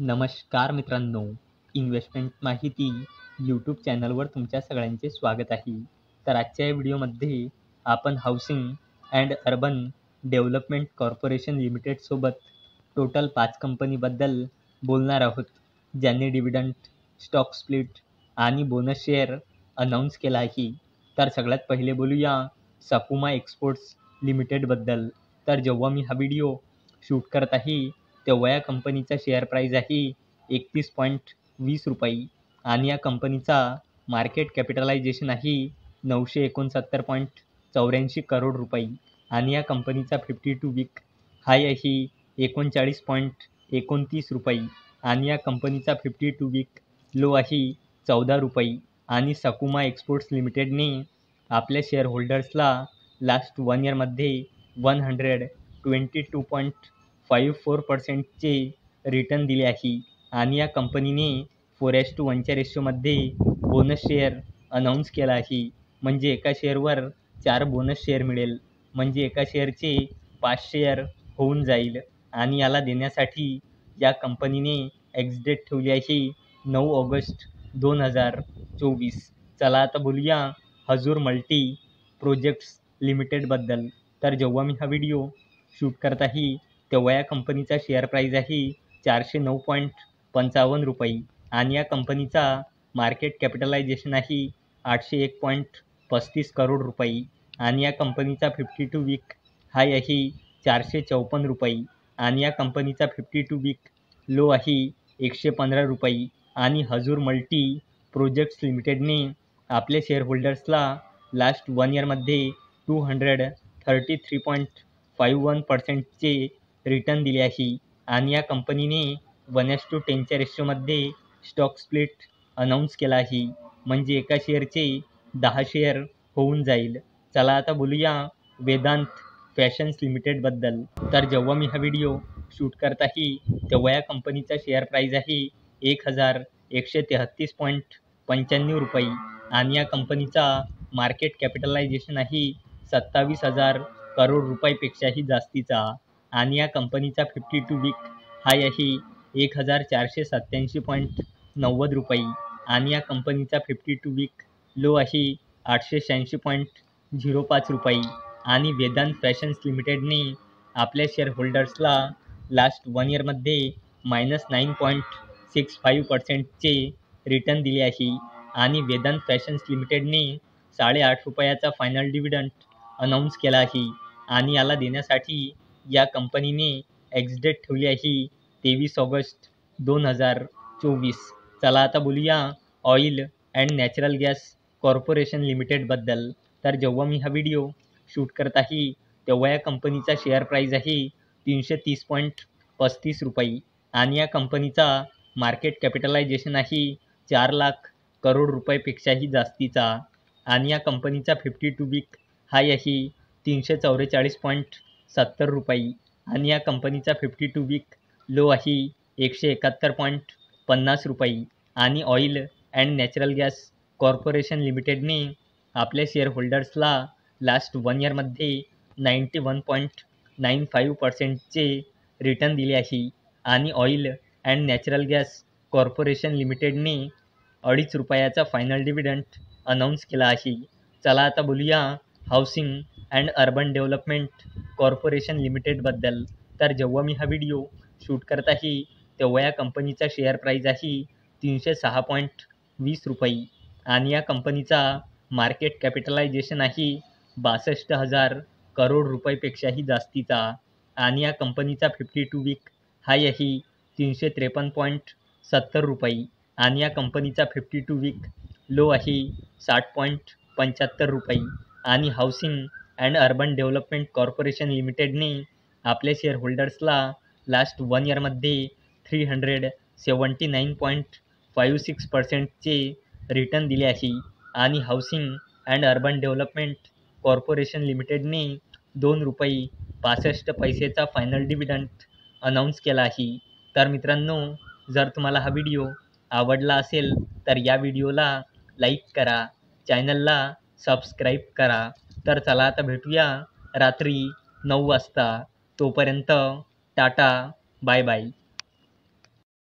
नमस्कार मित्रांनो, इन्व्हेस्टमेंट माहिती यूट्यूब चॅनलवर तुमच्या सगळ्यांचे स्वागत आहे. तर आजच्या या व्हिडिओमध्ये आपण housing and urban development corporation लिमिटेडसोबत टोटल 5 कंपनीबद्दल बोलणार आहोत, ज्यांनी डिव्हिडंड, स्टॉक स्प्लिट आणि बोनस शेअर अनाऊन्स केला आहे. तर सगळ्यात पहिले बोलूया सकुमा एक्सपोर्ट्स लिमिटेडबद्दल. तर जेव्हा मी हा व्हिडिओ शूट करत आहे तेव्हा या कंपनीचा शेअर प्राईज आहे 31.20 रुपये आणि या कंपनीचा मार्केट कॅपिटलायझेशन आहे 969.84 करोड रुपये आणि या कंपनीचा 52 वीक हाय आहे 39.29 रुपये आणि या कंपनीचा 52 वीक लो आहे 14 रुपये. आणि सकुमा एक्सपोर्ट्स लिमिटेडने आपल्या शेअर होल्डर्सला लास्ट 1 इयरमध्ये 122.54%चे रिटर्न दिले आहे आणि या कंपनीने 4:1च्या रेशोमध्ये बोनस शेअर अनाऊन्स केला आहे. म्हणजे एका शेअरवर 4 बोनस शेअर मिळेल, म्हणजे एका शेअरचे 5 शेअर होऊन जाईल आणि याला देण्यासाठी या कंपनीने एक्स-डेट ठेवली आहे 9 ऑगस्ट 2024. चला आता बोलूया हजूर मल्टी प्रोजेक्ट्स लिमिटेडबद्दल. तर जेव्हा मी हा व्हिडिओ शूट करत आहे तेव्हा या कंपनीचा शेअर प्राईज आहे 409.55 रुपये आणि या कंपनीचा मार्केट कॅपिटलायझेशन आहे 801.35 करोड रुपये आणि या कंपनीचा 52 वीक हाय आहे 454 रुपये आणि या कंपनीचा 52 वीक लो आहे 115 रुपये. आणि हजूर मल्टी प्रोजेक्ट्स लिमिटेडने आपल्या शेअर होल्डर्सला लास्ट 1 इयरमध्ये 233.51%चे रिटर्न दिले आहे आणि या कंपनीने 1:10च्या रेशोमध्ये स्टॉक स्प्लिट अनाऊन्स केला आहे, म्हणजे एका शेअरचे 10 शेअर होऊन जाईल. चला आता बोलूया वेदांत फॅशन्स लिमिटेडबद्दल. तर जेव्हा मी हा व्हिडिओ शूट करत आहे तेव्हा या कंपनीचा शेअर प्राईज आहे 1,133.95 रुपये आणि या कंपनीचा मार्केट कॅपिटलायझेशन आहे 27,000 करोड रुपयापेक्षाही जास्तीचा आणि या कंपनीचा 52 वीक हाय आहे 1,487.90 रुपये आणि या कंपनीचा 52 वीक लो आहे 886.05 रुपये. आणि वेदांत फॅशन्स लिमिटेडने आपल्या शेअर होल्डर्सला लास्ट 1 इयरमध्ये -9.65%चे रिटर्न दिले आहे आणि वेदांत फॅशन्स लिमिटेडने 8.5 रुपयाचा फायनल डिव्हिडंड अनाऊन्स केला आहे आणि याला देण्यासाठी या कंपनीने एक्स-डेट ठेवली आहे 23 ऑगस्ट 2024. चला आता बोलूया oil and natural gas corporation लिमिटेडबद्दल. तर जेव्हा मी हा व्हिडिओ शूट करत आहे तेव्हा या कंपनीचा शेअर प्राईज आहे 330.35 रुपये आणि या कंपनीचा मार्केट कॅपिटलायझेशन आहे 4 लाख करोड रुपयापेक्षाही जास्तीचा आणि या कंपनीचा 52 वीक हाय आहे 344.70 रुपये आणि या कंपनीचा 52 वीक लो आहे 171.50 रुपये. आणि oil and natural gas corporation लिमिटेडने आपल्या शेअर होल्डर्सला लास्ट 1 इयरमध्ये 91.95%चे रिटर्न दिले आहे आणि oil and natural gas corporation लिमिटेडने 2.5 रुपयाचा फायनल डिव्हिडंड अनाऊन्स केला आहे. चला आता बोलूया housing and urban development corporation लिमिटेडबद्दल. तर जेव्हा मी हा व्हिडिओ शूट करत आहे तेव्हा या कंपनीचा शेअर प्राईज आहे 306.20 रुपये आणि या कंपनीचा मार्केट कॅपिटलायझेशन आहे 62,000 करोड रुपयापेक्षाही जास्तीचा आणि या कंपनीचा 52 वीक हाय आहे 353.70 रुपये आणि या कंपनीचा 52 वीक लो आहे 60.75 रुपये. आणि housing and urban development corporation लिमिटेडने आपल्या शेअर होल्डर्सला लास्ट 1 इयरमध्ये 379.56%चे रिटर्न दिले आहे आणि housing and urban development corporation लिमिटेडने 2 रुपये 65 पैसेचा फायनल डिव्हिडंड अनाऊन्स केला आहे. तर मित्रांनो, जर तुम्हाला हा व्हिडिओ आवडला असेल तर या व्हिडिओला लाईक करा, चॅनलला सबस्क्राईब करा. तर चला आता भेटूया रात्री 9 वाजता. तोपर्यंत टाटा, बाय बाय.